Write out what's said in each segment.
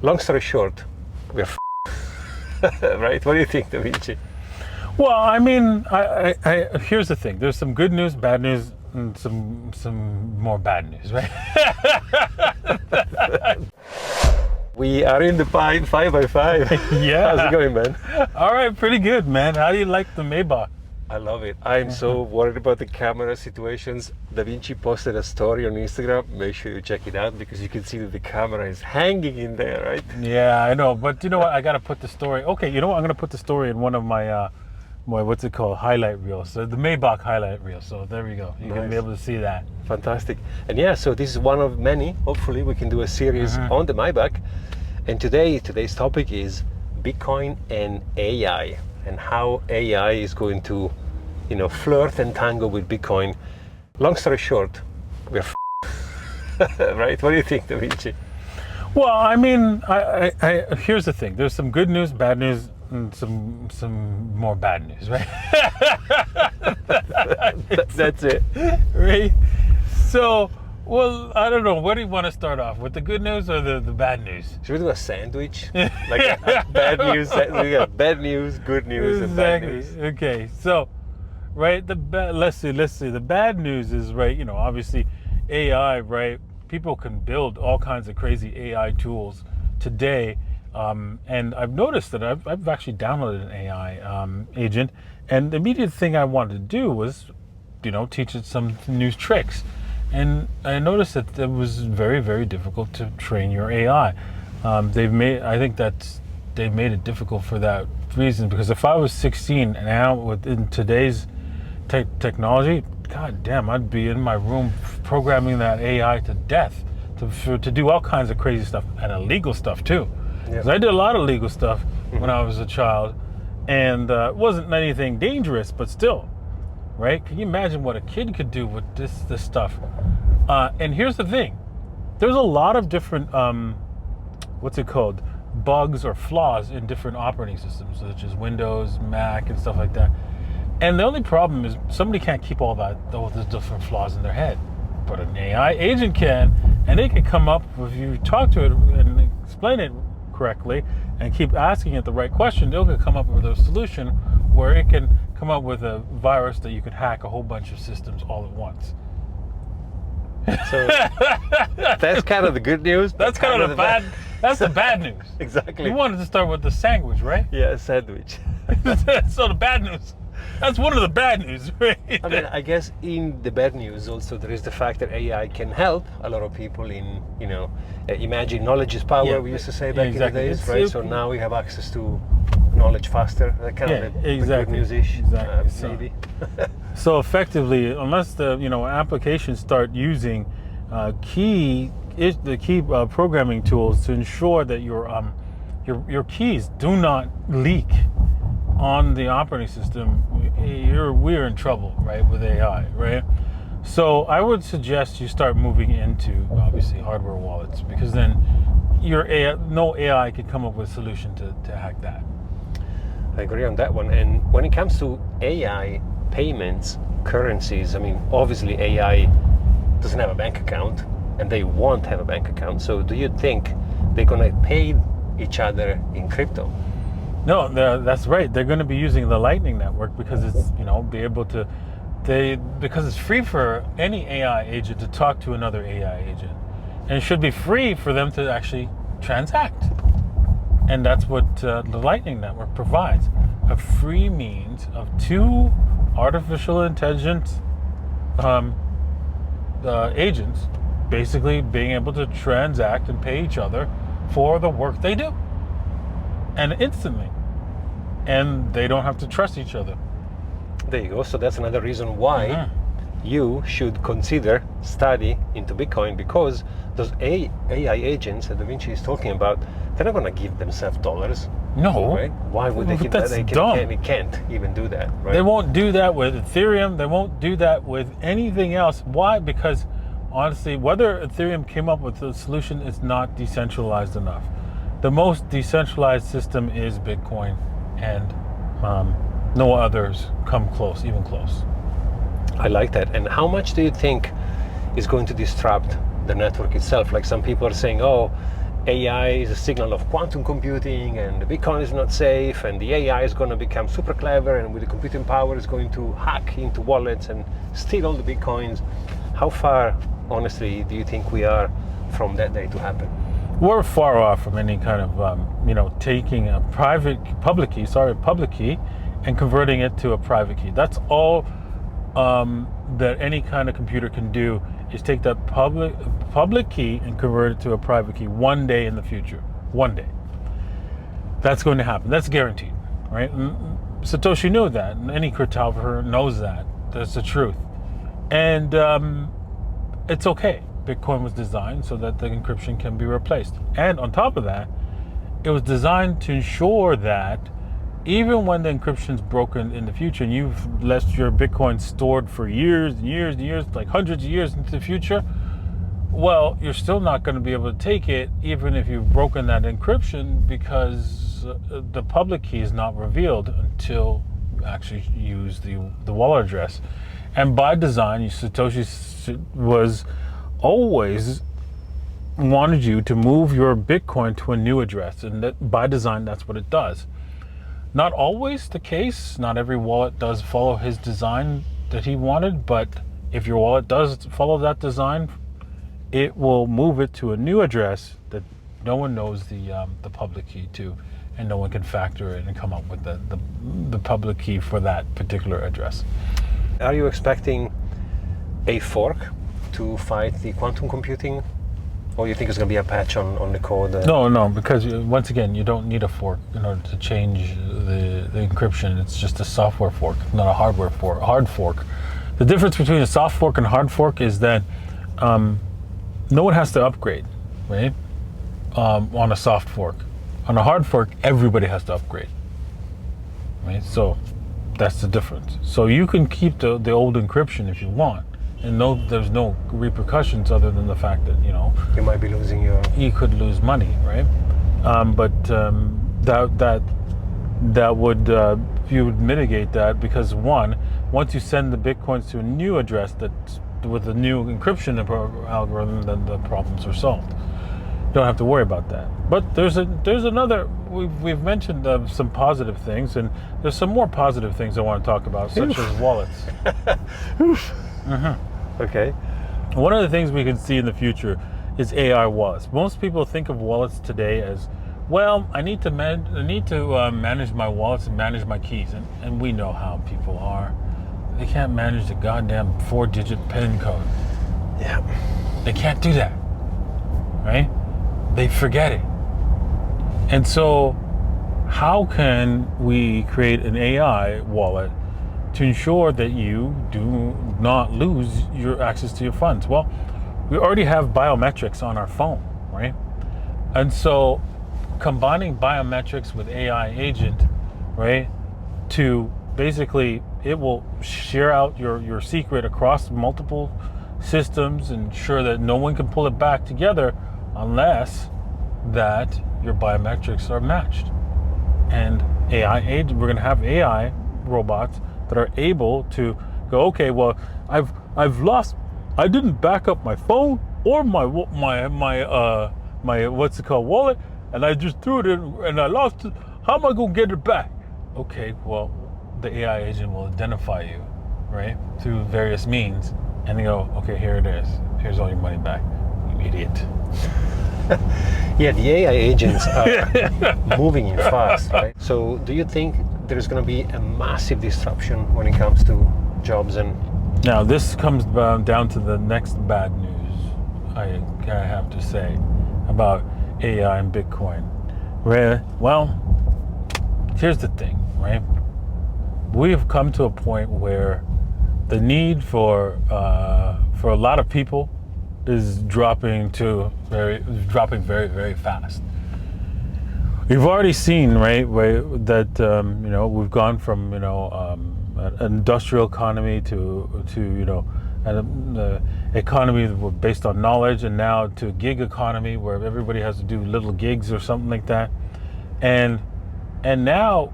Long story short, we're right? What do you think, Davinci? Well, I mean, here's the thing. There's some good news, bad news, and some more bad news, right? We are in the 5x5. Yeah. How's it going, man? All right, pretty good, man. How do you like the Maybach? I love it. I'm so worried about the camera situations. Davinci posted a story on Instagram. Make sure you check it out because you can see that the camera is hanging in there, right? Yeah, I know. But you know what? I got to put the story. Okay, you know what? I'm going to put the story in one of my, what's it called? Highlight reels. So the Maybach highlight reel. So there we go. You're going to be able to see that. Fantastic. And yeah, so this is one of many. Hopefully we can do a series on the Maybach. And today's topic is Bitcoin and AI and how AI is going to, flirt and tango with Bitcoin. Long story short, we're right? What do you think, Davinci? Well, I mean, here's the thing. There's some good news, bad news, and some more bad news, right? That's it. Right? So, well, I don't know. What do you want to start off with, the good news or the bad news? Should we do a sandwich? Like a bad news? We got bad news, good news, and bad news. Okay, so, right, let's see. The bad news is, right, obviously AI, right? People can build all kinds of crazy AI tools today. And I've noticed that I've actually downloaded an AI agent. And the immediate thing I wanted to do was, teach it some new tricks. And I noticed that it was very, very difficult to train your AI. I think that they've made it difficult for that reason, because if I was 16 and now within today's technology, God damn, I'd be in my room programming that AI to death to do all kinds of crazy stuff and illegal stuff too. Because I did a lot of legal stuff when I was a child, and it wasn't anything dangerous, but still, right? Can you imagine what a kid could do with this stuff? And here's the thing: there's a lot of different bugs or flaws in different operating systems, such as Windows, Mac, and stuff like that. And the only problem is somebody can't keep all those different flaws in their head, but an AI agent can, and they can come up, if you talk to it and explain it correctly and keep asking it the right question, they'll come up with a solution where it can come up with a virus that you could hack a whole bunch of systems all at once. So that's kind of the good news. That's kind of the bad. That's the bad news. Exactly. You wanted to start with the sandwich, right? Yeah, sandwich. So the bad news. That's one of the bad news, right? I mean, I guess in the bad news also there is the fact that AI can help a lot of people in, imagine knowledge is power, we used to say back in the days, right? So now we have access to knowledge faster. That kind of the good news-ish, maybe. So effectively, unless the applications start using the key programming tools to ensure that your keys do not leak on the operating system, we're in trouble, right, with AI, right? So I would suggest you start moving into, obviously, hardware wallets, because then no AI can come up with a solution to hack that. I agree on that one. And when it comes to AI payments, currencies, I mean, obviously AI doesn't have a bank account, and they won't have a bank account. So do you think they're going to pay each other in crypto? No, that's right. They're going to be using the Lightning Network because it's, because it's free for any AI agent to talk to another AI agent. And it should be free for them to actually transact. And that's what the Lightning Network provides. A free means of two artificial intelligence agents basically being able to transact and pay each other for the work they do. And instantly. And they don't have to trust each other. There you go. So that's another reason why you should consider study into Bitcoin, because those AI agents that Davinci is talking about, they're not going to give themselves dollars. No. Right? Why would they give that? They can't even do that. Right? They won't do that with Ethereum. They won't do that with anything else. Why? Because honestly, whether Ethereum came up with a solution, it's not decentralized enough. The most decentralized system is Bitcoin, and no others come close, even close. I like that. And how much do you think is going to disrupt the network itself? Like some people are saying, AI is a signal of quantum computing, and the Bitcoin is not safe, and the AI is going to become super clever, and with the computing power is going to hack into wallets and steal all the Bitcoins. How far, honestly, do you think we are from that day to happen? We're far off from any kind of, taking a public key, and converting it to a private key. That's all that any kind of computer can do, is take that public key and convert it to a private key one day in the future. One day. That's going to happen. That's guaranteed, right? And Satoshi knew that, and any cryptographer knows that. That's the truth. And it's okay. Bitcoin was designed so that the encryption can be replaced. And on top of that, it was designed to ensure that even when the encryption's broken in the future and you've left your Bitcoin stored for years and years and years, like hundreds of years into the future, well, you're still not going to be able to take it even if you've broken that encryption, because the public key is not revealed until you actually use the wallet address. And by design, Satoshi was always wanted you to move your Bitcoin to a new address, and that by design, that's what it does. Not always the case. Not every wallet does follow his design that he wanted, but if your wallet does follow that design, it will move it to a new address that no one knows the public key to, and no one can factor it and come up with the public key for that particular address. Are you expecting a fork to fight the quantum computing? Or you think it's going to be a patch on the code? No, because once again, you don't need a fork in order to change the encryption. It's just a software fork, not a hard fork. The difference between a soft fork and a hard fork is that no one has to upgrade, right? On a soft fork. On a hard fork, everybody has to upgrade, right? So that's the difference. So you can keep the old encryption if you want, and there's no repercussions other than the fact that you might be losing you could lose money, right? But that would you would mitigate that, because once you send the Bitcoins to a new address that's with a new encryption algorithm, then the problems are solved. You don't have to worry about that. But there's another. We've mentioned some positive things, and there's some more positive things I want to talk about, such as wallets. Okay. One of the things we can see in the future is AI wallets. Most people think of wallets today as, well, I need to manage my wallets and manage my keys, and we know how people are. They can't manage the goddamn 4-digit PIN code. Yeah. They can't do that, right? They forget it. And so how can we create an AI wallet to ensure that you do not lose your access to your funds? Well, we already have biometrics on our phone, right? And so combining biometrics with AI agent, right, to basically, it will share out your secret across multiple systems and ensure that no one can pull it back together unless that your biometrics are matched. And AI agent, we're going to have AI robots that are able to go, okay, well, I didn't back up my phone or my what's it called, wallet, and I just threw it in and I lost it. How am I going to get it back? Okay, well, the AI agent will identify you, right, through various means, and they go, okay, here it is. Here's all your money back, you idiot. Yeah, the AI agents are moving in fast, right? So do you think there's going to be a massive disruption when it comes to jobs? And now this comes down to the next bad news I have to say about AI and Bitcoin. Well, here's the thing, right? We have come to a point where the need for a lot of people is dropping very, very fast. We've already seen, right, that we've gone from an industrial economy to an economy based on knowledge, and now to a gig economy where everybody has to do little gigs or something like that, and now,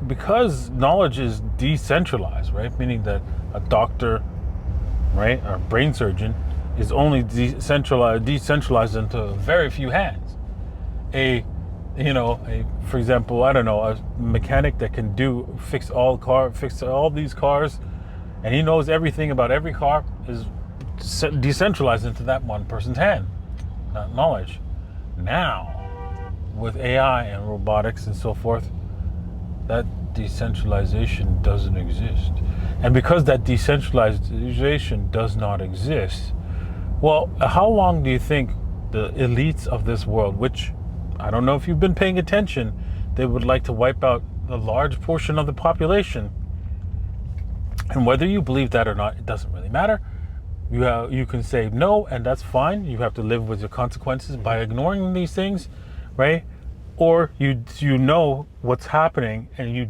because knowledge is decentralized, right, meaning that a doctor, right, or a brain surgeon is only decentralized into very few hands. For example, I don't know, a mechanic that can fix all these cars, and he knows everything about every car, is decentralized into that one person's hand, that knowledge. Now, with AI and robotics and so forth, that decentralization doesn't exist. And because that decentralization does not exist, well, how long do you think the elites of this world, which I don't know if you've been paying attention, they would like to wipe out a large portion of the population? And whether you believe that or not, it doesn't really matter. You can say no, and that's fine. You have to live with your consequences by ignoring these things, right? Or you know what's happening and you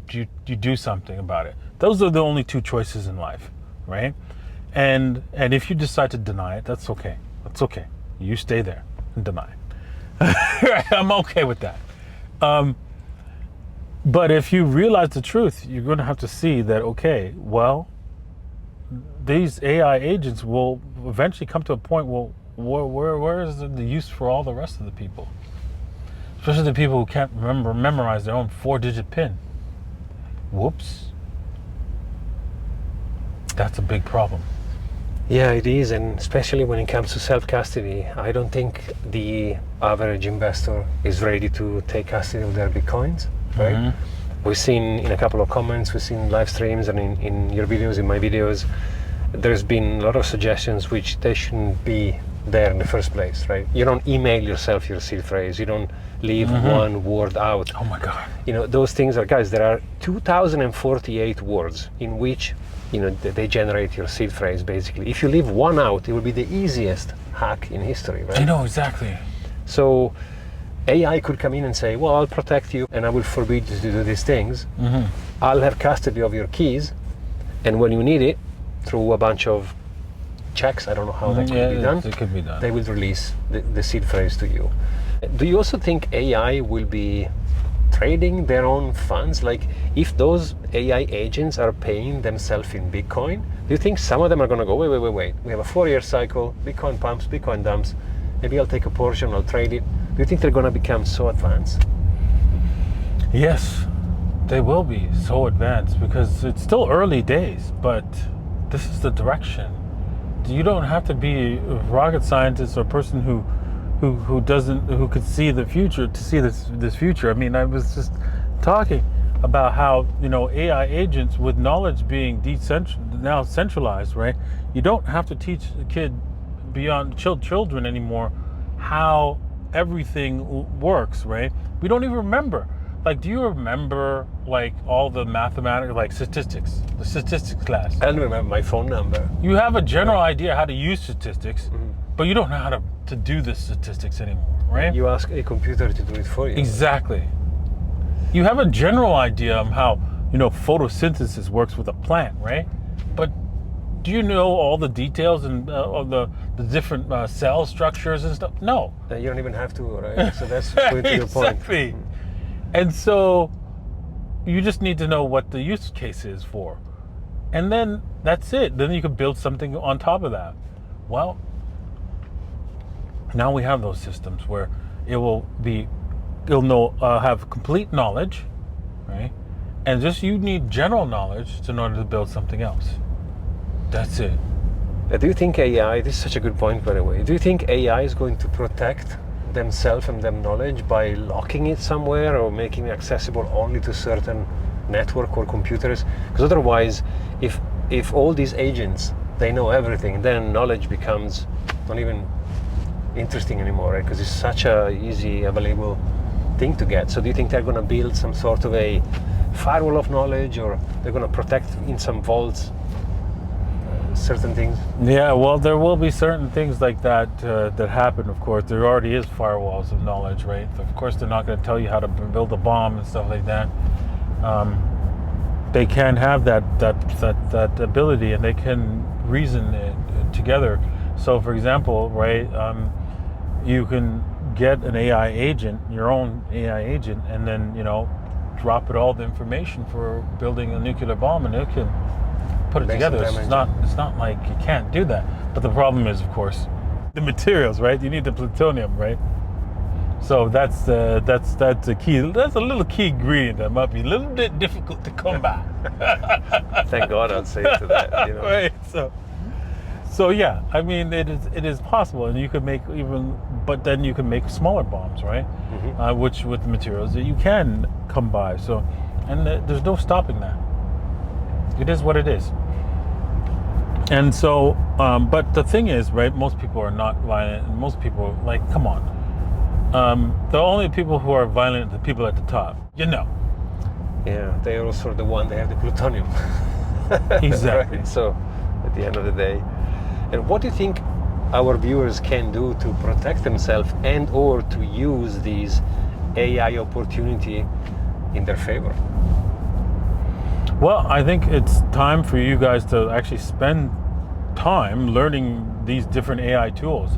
do something about it. Those are the only two choices in life, right? And if you decide to deny it, that's okay. That's okay. You stay there and deny it. I'm okay with that. But if you realize the truth, you're going to have to see that, okay, well, these AI agents will eventually come to a point, well, where is the use for all the rest of the people? Especially the people who can't memorize their own 4-digit PIN. Whoops. That's a big problem. Yeah, it is, and especially when it comes to self-custody, I don't think the average investor is ready to take custody of their Bitcoins, right? Mm-hmm. We've seen in a couple of comments, we've seen live streams, and in your videos, in my videos, there's been a lot of suggestions which they shouldn't be there in the first place, right? You don't email yourself your seed phrase, you don't leave one word out. Oh my God. Those things are, guys, there are 2,048 words in which they generate your seed phrase, basically. If you leave one out, it will be the easiest hack in history, right? I know, exactly. So AI could come in and say, well, I'll protect you and I will forbid you to do these things. Mm-hmm. I'll have custody of your keys, and when you need it, through a bunch of checks, I don't know how that could be done. It could be done. They will release the seed phrase to you. Do you also think AI will be trading their own funds? Like, if those AI agents are paying themselves in Bitcoin, do you think some of them are going to go, wait, we have a 4-year cycle, Bitcoin pumps, Bitcoin dumps, maybe I'll take a portion, I'll trade it? Do you think they're going to become so advanced? Yes, they will be so advanced, because it's still early days, but this is the direction. You don't have to be a rocket scientist or a person who could see the future to see this future. I mean, I was just talking about how AI agents with knowledge being now centralized, right? You don't have to teach a kid beyond children anymore how everything works, right? We don't even remember. Like, do you remember like all the mathematics, like statistics, the statistics class? I don't remember my phone number. You have a general idea how to use statistics, but you don't know how to do the statistics anymore, right? You ask a computer to do it for you. Exactly. You have a general idea of how photosynthesis works with a plant, right? But do you know all the details and of the different cell structures and stuff? No. You don't even have to, right? So that's going to your point. Exactly. And so you just need to know what the use case is for. And then that's it. Then you can build something on top of that. Well, now we have those systems where it'll have complete knowledge, right? And just you need general knowledge in order to build something else. That's it. Do you think AI, this is such a good point, by the way, do you think AI is going to protect themselves and their knowledge by locking it somewhere or making it accessible only to certain network or computers? Because otherwise, if all these agents, they know everything, then knowledge becomes not even interesting anymore, right? Because it's such a easy, available thing to get. So do you think they're going to build some sort of a firewall of knowledge, or they're going to protect in some vaults certain things? Yeah, well, there will be certain things like that that happen, of course. There already is firewalls of knowledge, right? Of course, they're not going to tell you how to build a bomb and stuff like that. They can have that ability, and they can reason it together. So, for example, right, you can get an AI agent, your own AI agent, and then drop it all the information for building a nuclear bomb, and it can put it Make some together. damage. It's not like you can't do that. But the problem is, of course, the materials, right? You need the plutonium, right? So that's a key. That's a little key ingredient that might be a little bit difficult to come by. Thank God, I'd say to that. You know? Right. So yeah, I mean, it is possible, and you could make but then you can make smaller bombs, right? Which with materials that you can come by. So, and there's no stopping that. It is what it is. And so, but the thing is, right? Most people are not violent, and most people, like, come on. The only people who are violent are the people at the top. You know. Yeah, they are also the one. They have the plutonium. Exactly. Right? So, at the end of the day, and what do you think our viewers can do to protect themselves and or to use these AI opportunity in their favor? Well, I think it's time for you guys to actually spend time learning these different AI tools.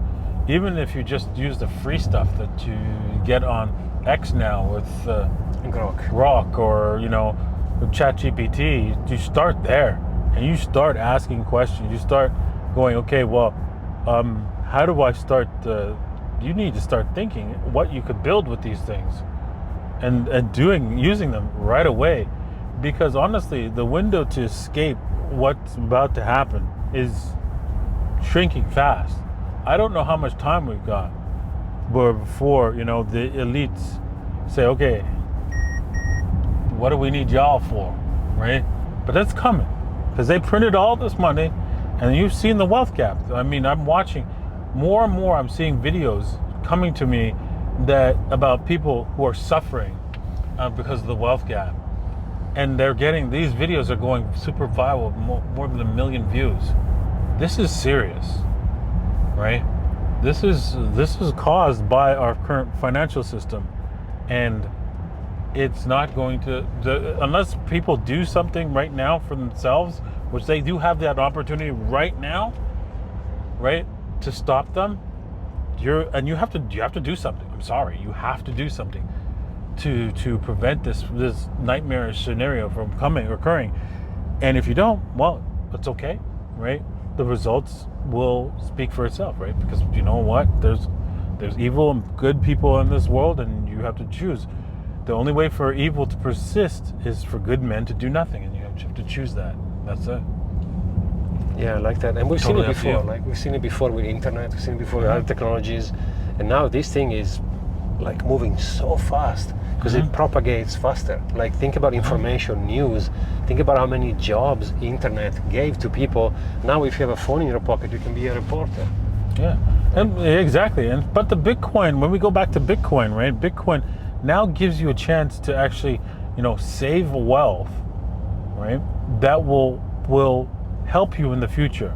Even if you just use the free stuff that you get on X now with Grok or, with ChatGPT, you start there and you start asking questions. You start going, okay, well, how do I start? You need to start thinking what you could build with these things and using them right away. Because honestly, the window to escape what's about to happen is shrinking fast. I don't know how much time we've got before, the elites say, okay, what do we need y'all for, right? But that's coming because they printed all this money and you've seen the wealth gap. I mean, I'm watching more and more, I'm seeing videos coming to me about people who are suffering because of the wealth gap. And these videos are going super viral, more than 1 million views. This is serious, right? This is caused by our current financial system, and it's not going to, unless people do something right now for themselves, which they do have that opportunity right now, right, to stop them. You have to do something. I'm sorry, you have to do something to prevent this nightmarish scenario from occurring. And if you don't, well, it's okay, right? The results will speak for itself, right? Because you know what? There's evil and good people in this world, and you have to choose. The only way for evil to persist is for good men to do nothing, and you have to choose that. That's it. Yeah, I like that. And we've seen it before. Like we've seen it before with internet. We've seen it before with other technologies, and now this thing is like moving so fast because it propagates faster. Like think about information, news. Think about how many jobs internet gave to people. Now, if you have a phone in your pocket, you can be a reporter. Yeah, and exactly. But the Bitcoin, when we go back to Bitcoin, right? Bitcoin now gives you a chance to actually, save wealth, right? That will help you in the future.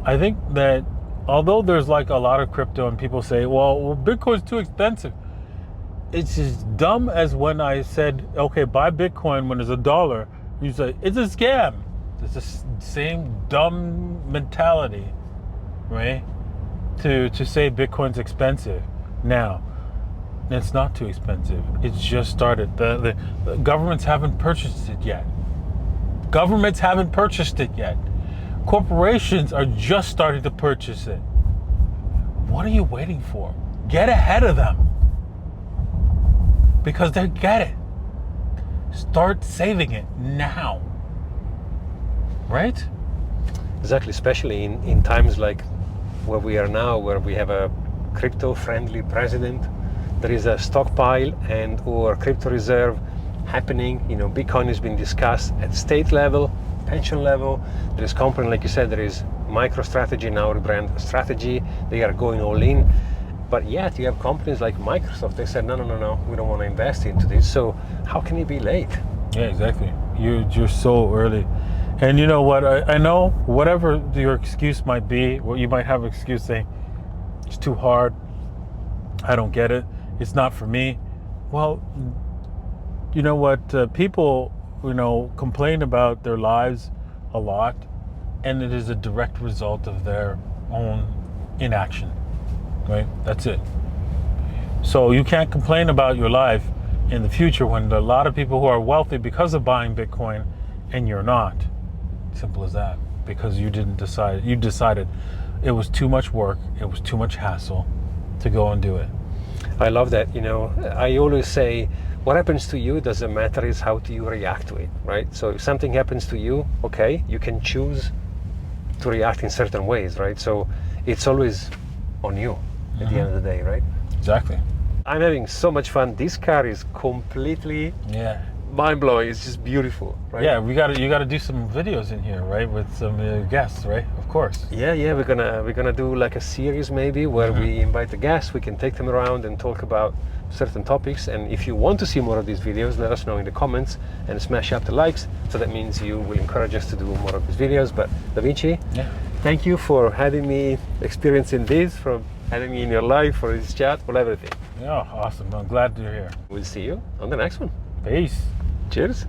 I think that although there's like a lot of crypto and people say, well, Bitcoin's too expensive. It's as dumb as when I said, okay, buy Bitcoin when there's $1. You say, it's a scam. It's the same dumb mentality, right? To say Bitcoin's expensive. Now, it's not too expensive. It's just started. The governments haven't purchased it yet. Corporations are just starting to purchase it. What are you waiting for? Get ahead of them. Because they get it. Start saving it now. Right? Exactly, especially in times like where we are now, where we have a crypto-friendly president. There is a stockpile and or crypto reserve happening. Bitcoin has been discussed at state level, pension level. There is company, like you said, there is MicroStrategy, now rebrand Strategy. They are going all in. But yet you have companies like Microsoft, they said, no, we don't want to invest into this. So how can it be late? Yeah, exactly. You're so early. And you know what? I know whatever your excuse might be, you might have an excuse saying, it's too hard. I don't get it. It's not for me. Well, you know what? People, complain about their lives a lot, and it is a direct result of their own inaction. Right? That's it. So you can't complain about your life in the future when there are a lot of people who are wealthy because of buying Bitcoin and you're not. Simple as that. Because you decided it was too much work, it was too much hassle to go and do it. I love that. I always say, what happens to you doesn't matter, is how do you react to it, right? So if something happens to you, okay, you can choose to react in certain ways, right? So it's always on you at the end of the day, right? Exactly. I'm having so much fun. This car is completely mind-blowing. It's just beautiful, right? Yeah, you got to do some videos in here, right, with some guests, right? Of course. Yeah, we're gonna do like a series maybe where we invite the guests. We can take them around and talk about certain topics. And if you want to see more of these videos, let us know in the comments and smash up the likes. So that means you will encourage us to do more of these videos. But Davinci, thank you for having me experiencing this, for having me in your life, for this chat, for everything. Yeah, awesome. I'm glad you're here. We'll see you on the next one. Peace. Cheers.